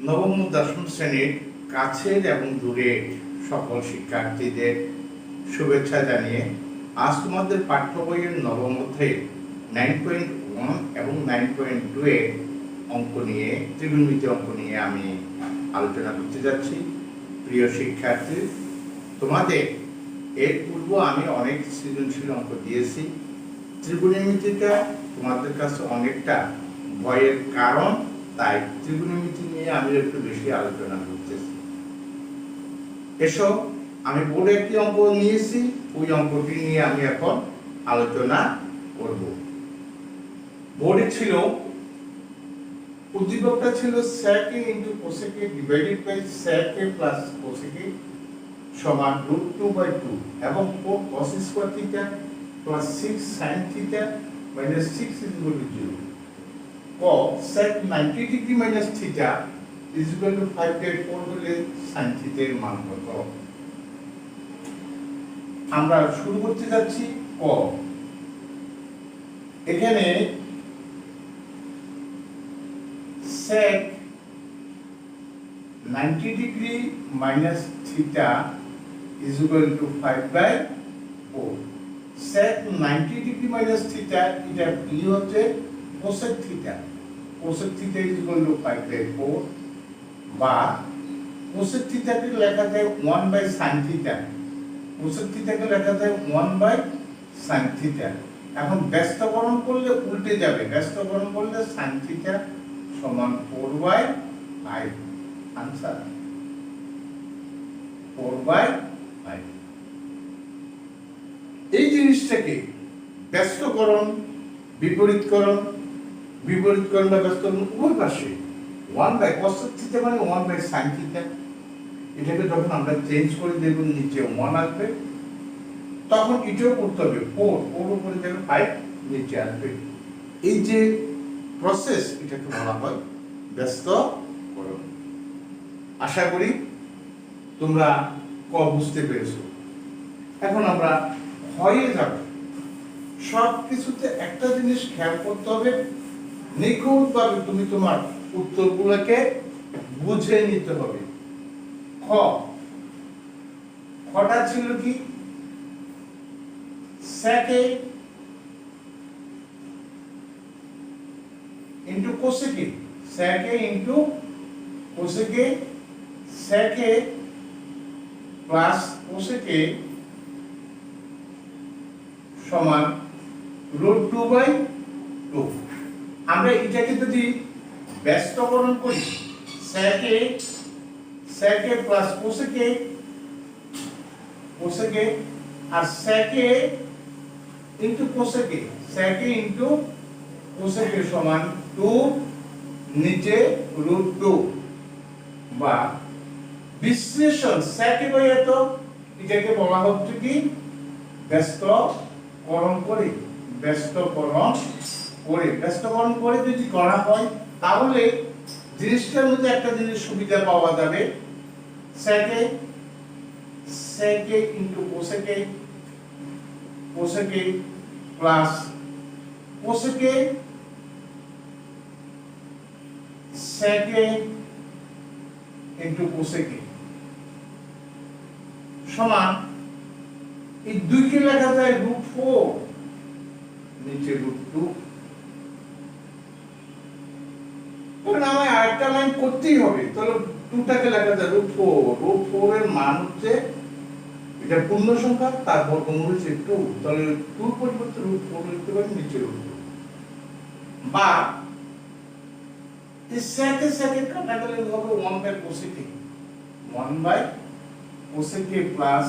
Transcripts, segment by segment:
নবম ও দশম শ্রেণীর কাছের এবং দূরের সকল শিক্ষার্থীদের শুভেচ্ছা জানিয়ে আজ তোমাদের পাঠ্য বইয়ের নবম অধ্যায়ে 9.1 এবং 9.2 এর অঙ্ক নিয়ে ত্রিগুণমিতি অঙ্ক নিয়ে আমি আলোচনা করতে যাচ্ছি। প্রিয় শিক্ষার্থী, তোমাদের এর পূর্ব আমি অনেক সৃজনশীল অঙ্ক দিয়েছি। ত্রিগুণমিতিটা তোমাদের কাছে অনেকটা ভয়ের কারণ, তাই ত্রিগুণমিতি নিয়ে আমি একটু বেশি আলোচনা করতেছি। এসো, আমি বোর্ডে একটি অঙ্ক নিয়েছি, ওই অঙ্কটি নিয়ে আমি এখন আলোচনা করব। বোর্ডে ছিল, উদ্দীপকটা ছিল sec a into cosec a divided by sec a plus cosec a সমান √2/2 এবং cos square theta plus 6 sin theta minus 6 is equal to 0. cos sec 90 degree minus theta is equal to 5/4 হলে sin theta এর মান কত? আমরা শুরু করতে যাচ্ছি ক। এখানে sec 90 degree minus theta is equal to 5/4. sec 90 degree minus theta এটা কি হচ্ছে cosec theta. cosec theta is equal to 5/4 বা cosec theta কে লেখা যায় 1/sin theta. cosec theta কে লেখা যায় 1/sin theta. এখন ব্যস্তকরণ করলে উল্টে যাবে, ব্যস্তকরণ করলে sin theta সমান 4/5 आंसर 4/5। এই জিনিসটাকে ব্যস্তকরণ বিপরীতকরণ বা ব্যস্তকরণ উভয় পাশে 1/cos থিটা মানে 1/sin থিটা, এটাকে যখন আমরা চেঞ্জ করে দেব নিচে 1 আসবে, তখন এটাও করতে হবে 4 উপরে যাবে 5 নিচে আসবে। এই যে প্রসেস, এটাকে বলা হয় ব্যস্তকরণ। আশা করি তোমরা ক বুঝতে পেরেছো। এখন আমরা হয়ে যাব। সব কিছুতে একটা জিনিস খেয়াল করতে হবে, নিখুঁতভাবে তুমি তোমার উত্তরগুলোকে বুঝে নিতে হবে। খটা ছিল কি sec a into cosec a, sec a into cosec a, sec a plus cosec a সমান √2/2। আমরা এটাকে যদি ব্যস্তকরণ করি sec a plus cosec a R sec a into cosec a, sec a into cosec a সমান 2 নিচে √2 বা বিশ্লেষণ sec a by এত, এটাকে বলা হচ্ছে কি ব্যস্তকরণ করে যদি করা হয় তাহলে জিনিসটার মধ্যে একটা জিনিস সুবিধা পাওয়া যাবে, sec a into cosec a plus cosec a sec a into cosec a সমান এই দুইকে লেখা যায় √4 নিচে √2। তখন আমায় আরেকটা লাইন করতেই হবে, তাহলে 2টাকে লেখা যায় √4 এর মান হচ্ছে, এটা পূর্ণ সংখ্যা, তার বর্গমূল হচ্ছে 2, তাহলে 2 পরিবর্তে √4 লিখতে পারি নিচে √2 বা এই sec a কাটা গেলে হবে 1/cosec a, 1/cosec a plus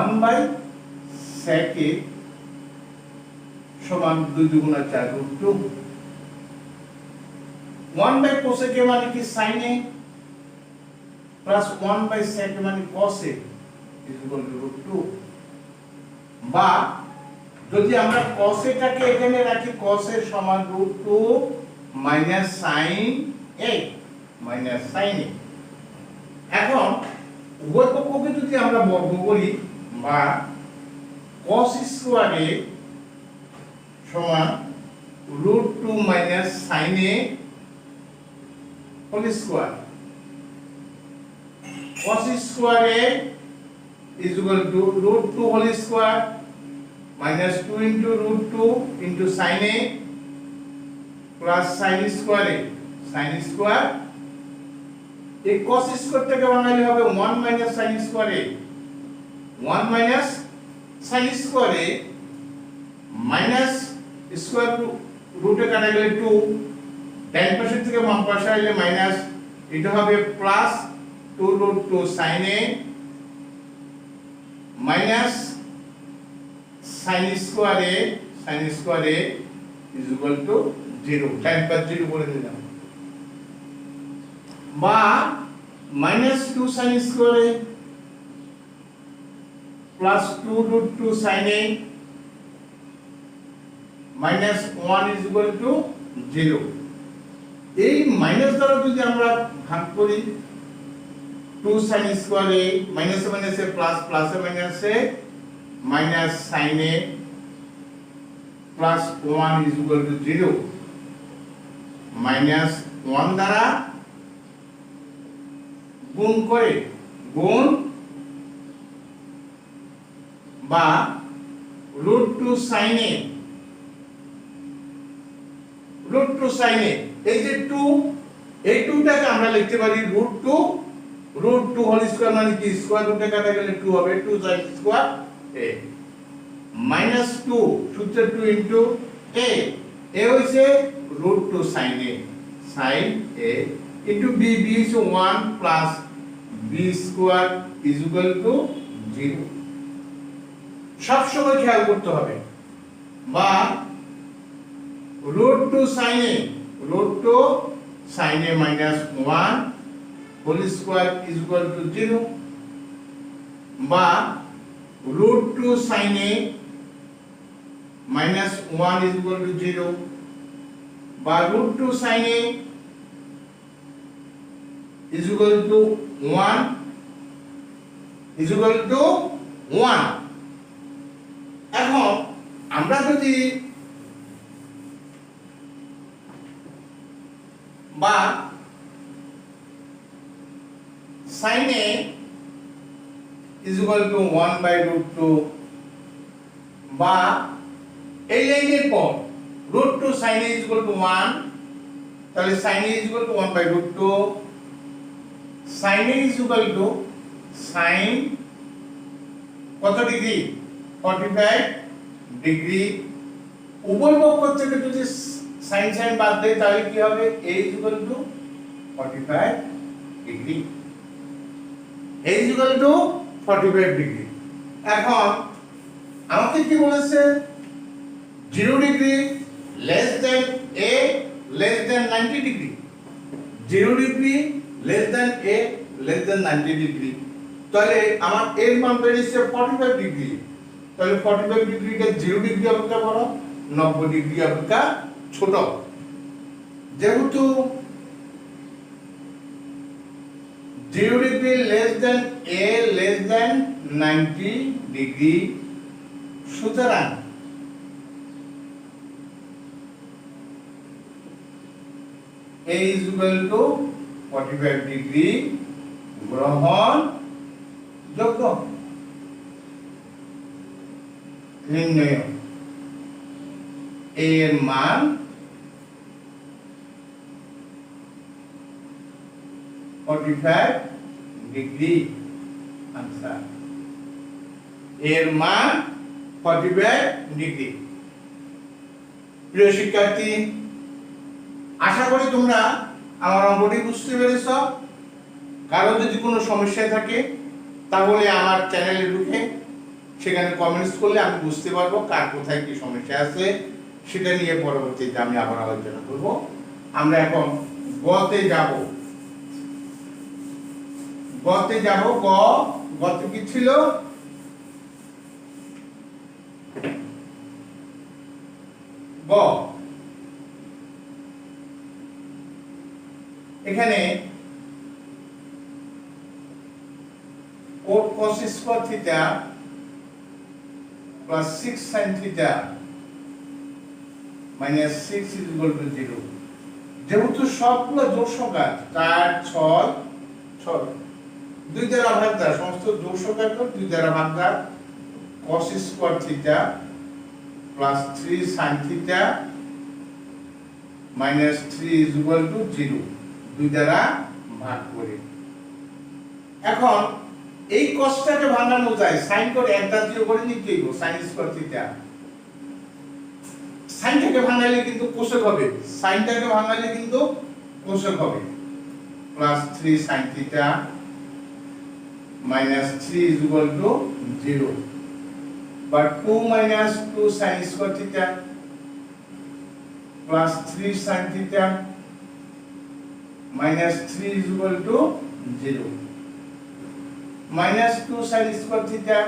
1/sec a সমান 2 × 4 √2। 1/cosec a মানে কি sin a plus 1/sec a মানে cos a is equal to √2 বা যদি আমরা cos a টাকে এখানে রাখি, cos a সমান √2 মাইনাস sin a। এখন উভয় পক্ষকে যদি আমরা বর্গ করি বা cos স্কয়ার a সমান √2 minus sin a whole square cos square a is equal to root 2 whole square minus 2 into root 2 into sin a plus sin square a sin square এই cos স্কয়ার থেকে বানাইলে হবে 1 minus sin square a 1 minus sin square a minus square রুটে কাটা গেলে 2 ডান পাশের থেকে বাম পাশে আসলে মাইনাস এটা হবে plus 2 root 2 sin a minus sin square a is equal to 0 tan पर 0 করে দিলাম বা minus 2 sin square a plus 2 root 2 sin a minus 1 is equal to 0 এই মাইনাস দ্বারা যদি আমরা ভাগ করি 2 sin square a minus a minus a plus plus a minus a minus sin a plus 1 is equal to 0 minus 1 দ্বারা গুণ করে গুণ বা root 2 sin a root 2 sin a এই যে 2 এই 2 টাকে আমরা লিখতে পারি root 2 হোল স্কয়ার মানে কি স্কয়ার রুটে কাটা গেলে 2 হবে 2 sin স্কয়ার a minus 2 সূত্র 2 into a হইছে root 2 sin a into b is 1 plus b square is equal to 0 সব সময় খেয়াল করতে হবে বা root 2 sin a minus 1 whole square is equal to 0 বা root 2 sin a minus 1 is equal to 0 বা root 2 sin a is equal to 1 এখন আমরা যদি বা sin a is equal to 1 by root 2 বা এই লাইনের পর root 2 sin a is equal to 1 তাহলে sin a is equal to 1 by root 2 sin a is equal to sin কত ডিগ্রি 45 ডিগ্রি উভয় পক্ষ থেকে যদি sin বাদ দেই তাহলে কি হবে a is equal to 45 degree a is equal to 45 degree এখন আমাকে কি বলেছে 0 degree less than a less than 90 degree 0 degree less than a less than 90 degree তাহলে আমার এর মান বেরিয়েছে 45 ডিগ্রি তাহলে 45 ডিগ্রিটা 0 ডিগ্রি অপেক্ষা বড় 90 ডিগ্রি অপেক্ষা ছোট যেহেতু 0 degree less than a less than 90 degree সুতরাং a is equal to 45 degree গ্রহণ যোগ্য নির্ণয় a এর মান 45 ডিগ্রি आंसर এর মান 45 ডিগ্রি প্রিয় শিক্ষার্থী আশা করি তোমরা আমার অঙ্কটি বুঝতে পেরেছো কারো যদি কোনো সমস্যা থাকে তাহলে আমার চ্যানেলে ঢুকে সেখানে কমেন্টস করলে আমি বুঝতে পারবো কার কোথায় কি সমস্যা আছে সেটা নিয়ে পরবর্তীতে আমি আবার আলোচনা করব আমরা এখন গতে যাব গতে কি ছিল গ এখানে cos square theta plus 6 sin theta minus 6 is equal to 0 যেহেতু সবগুলো জোড় সংখ্যা 4 6 6 2 দ্বারা ভাগ দাও, সমস্ত জোড় সংখ্যাকে 2 দ্বারা ভাগ দাও, cos square theta plus 3 sin theta minus 3 is equal to 0 2 দ্বারা ভাগ করে। এখন এই cosটাকে ভাঙানো যায়, sin করে একটা 0 করে নিতে হইব, sin স্কয়ার থিটা। সাইনটাকে ভাঙালে কিন্তু কোসেক হবে, সাইনটাকে ভাঙালে কিন্তু কোসেক হবে, plus 3 sin theta minus 3 is equal to 0, but 2 minus 2 sin square theta plus 3 sin theta minus 3 is equal to 0, minus 2 sin square theta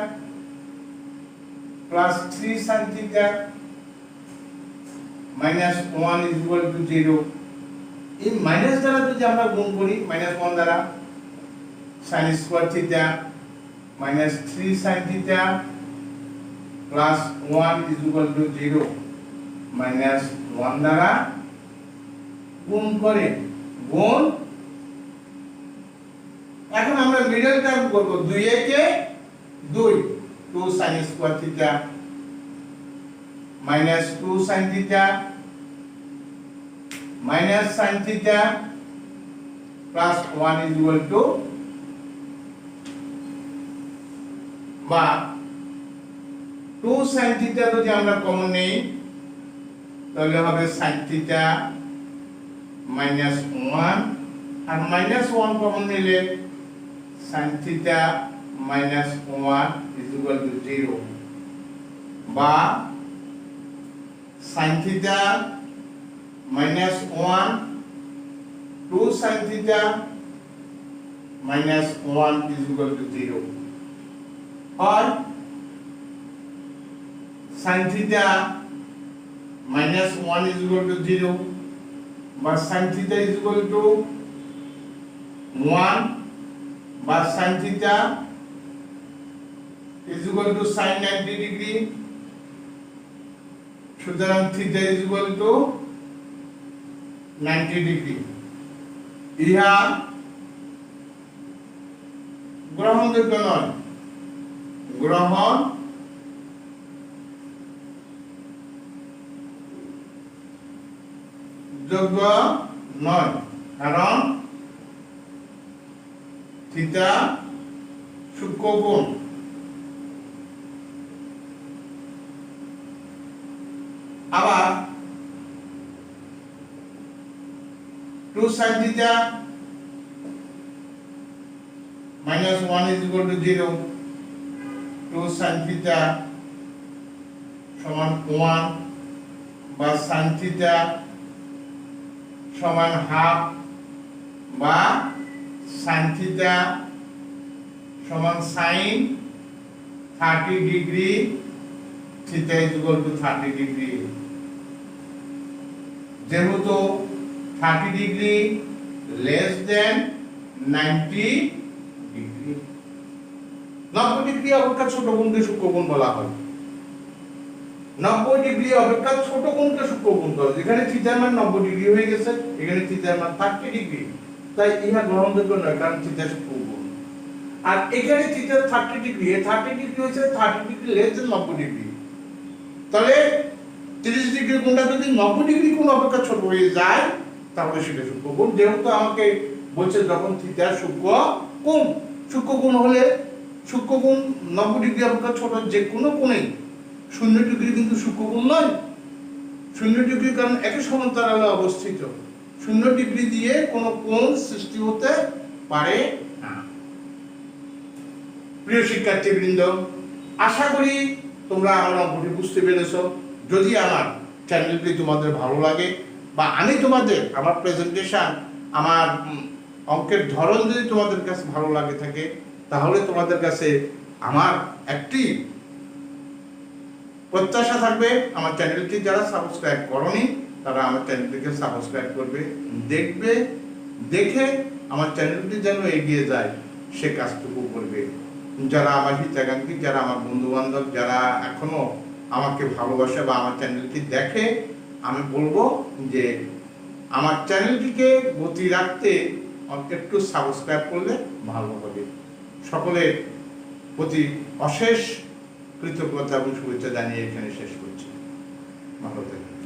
plus 3 sin theta minus 1 is equal to 0। এই minus দ্বারা যদি আমরা গুণ করি, minus 1 দ্বারা sin square theta minus 3 sin theta plus 1 is equal to 0, minus 1 দ্বারা গুণ করে গুণ। এখন আমরা মিডল টার্ম করব, 2 একে 2, 2 sin square theta minus 2 sin theta minus sin theta plus 1 is equal to, বা 2 sin theta যদি আমরা কমন নেই তাহলে হবে sin theta minus 1, আর minus 1 কমন নিলে sin theta minus 1 is equal to 0, বা sin theta minus 1 2 sin theta minus 1 is equal to 0, or sin theta minus 1 is equal to 0, but sin theta is equal to 1, but sin theta is equal to sin 90 degree, সুতরাং theta is equal to 90 degree. ইহা গ্রহণযোগ্য নয়, গ্রহণ যোগ্য নয়, কারণ theta সূক্ষ্মকোণ। আবার 2 sin theta minus 1 is equal to 0, 2 sin theta সমান 1, বা sin theta সমান হাফ, বা sin theta সমান sin 30 degree, theta is equal to 30 degree. যেহেতু 30 degree less than 90 degree, 90 degree অপেক্ষা ছোট কোণকে সূক্ষ্মকোণ বলা হয়। 90 ডিগ্রি অপেক্ষা ছোট কোণকে সূক্ষ্মকোণ বলা হয়। যেখানে থিটার মান 90 ডিগ্রি হয়ে গেছে, এখানে থিটার মান 30 ডিগ্রি, তাই ইহা গ্রহণযোগ্য নয়, কারণ থিটা সূক্ষ্মকোণ। আর এখানে থিটা 30 ডিগ্রি, এই 30 ডিগ্রি হচ্ছে 30 ডিগ্রি less than 90 ডিগ্রি। তাহলে 30 ডিগ্রি কোণটা যদি 90 ডিগ্রি কোণ অপেক্ষা ছোট হয়ে যায় তাহলে সেটা সূক্ষ্মকোণ। যেহেতু আমাকে বলছে যখন থিটা সূক্ষ্মকোণ, সূক্ষ্মকোণ হলে সূক্ষ্মকোণ 90 ডিগ্রি অপেক্ষা ছোট যে কোনো কোণেই, 0 ডিগ্রি কিন্তু সূক্ষ্মকোণ নয়। 0 ডিগ্রি কারণ একই সমান্তরালে অবস্থিত, 0 ডিগ্রি দিয়ে কোনো কোণ সৃষ্টি হতে পারে না। প্রিয় শিক্ষার্থীবৃন্দ, আশা করি তোমরা আমার অঙ্কটি বুঝতে পেরেছো। যদি আমার চ্যানেলটি তোমাদের ভালো লাগে, বা আমি তোমাদের আমার প্রেজেন্টেশন, আমার অঙ্কের ধরন যদি তোমাদের কাছে ভালো লাগে থাকে, তাহলে তোমাদের কাছে আমার একটি প্রত্যাশা থাকবে, আমার চ্যানেলটি যারা সাবস্ক্রাইব করনি তারা আমার চ্যানেলটিকে সাবস্ক্রাইব করবে, দেখবে, দেখে আমার চ্যানেলটি যেন এগিয়ে যায় সে কাজটুকু করবে। যারা আমার হিতাকাঙ্ক্ষী, যারা আমার বন্ধু বান্ধব, যারা এখনো আমাকে ভালোবাসে বা আমার চ্যানেলটি দেখে, আমি বলবো যে আমার চ্যানেলটিকে গতি রাখতে একটু সাবস্ক্রাইব করলে ভালো হবে। সকলের প্রতি অশেষ কৃতজ্ঞতা এবং শুভেচ্ছা জানিয়ে এখানে শেষ করছি। ভালো থাকবেন।